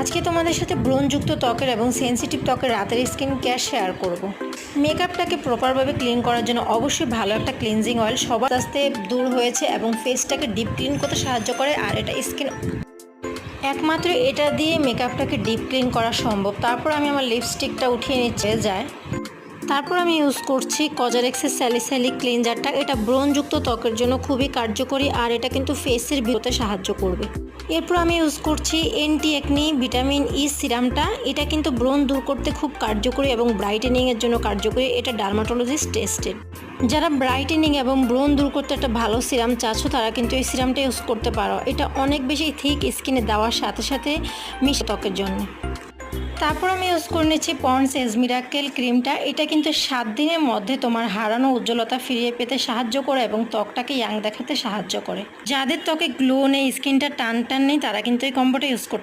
আজকে তোমাদের সাথে ব্রণযুক্ত ত্বকের এবং সেনসিটিভ ত্বকের রাতের স্কিন কেয়ার শেয়ার করব। মেকআপটাকে প্রপারভাবে ক্লিন করার জন্য অবশ্যই ভালো একটা ক্লিনজিং অয়েল সবার আস্তে দূর হয়েছে এবং ফেসটাকে ডিপ ক্লিন করতে সাহায্য করে। আর এটা স্কিন একমাত্র এটা দিয়ে মেকআপটাকে ডিপ ক্লিন করা সম্ভব। তারপর আমি আমার লিপস্টিকটা উঠিয়ে নিচ্ছে যায়। তারপর আমি ইউজ করছি কজারেক্সের স্যালিসাইলিক ক্লিনজারটা। এটা ব্রণযুক্ত ত্বকের জন্য খুবই কার্যকরী আর এটা কিন্তু ফেসের ভিতরে সাহায্য করবে। এরপর আমি ইউজ করছি এন্টি একনি ভিটামিন ই সিরামটা। এটা কিন্তু ব্রণ দূর করতে খুব কার্যকরী এবং ব্রাইটেনিংয়ের জন্য কার্যকরী। এটা ডার্মাটোলজিস্ট টেস্টেড। যারা ব্রাইটেনিং এবং ব্রণ দূর করতে একটা ভালো সিরাম চাচ্ছ তারা কিন্তু এই সিরামটা ইউজ করতে পারো। এটা অনেক বেশি থিক স্কিনে দেওয়ার সাথে সাথে মিশে ত্বকের জন্য। তারপর আমি ইউজ করে নিচ্ছি পন্ডস এজ মিরাকেল ক্রিমটা। এটা কিন্তু 7 দিনের মধ্যে তোমার হারানো উজ্জ্বলতা ফিরিয়ে পেতে সাহায্য করে এবং ত্বকটাকে ইয়াং দেখাতে সাহায্য করে। যাদের ত্বকে গ্লো নেই, স্কিনটা টান টান নেই, তারা কিন্তু এই কম্বোটা ইউজ করতে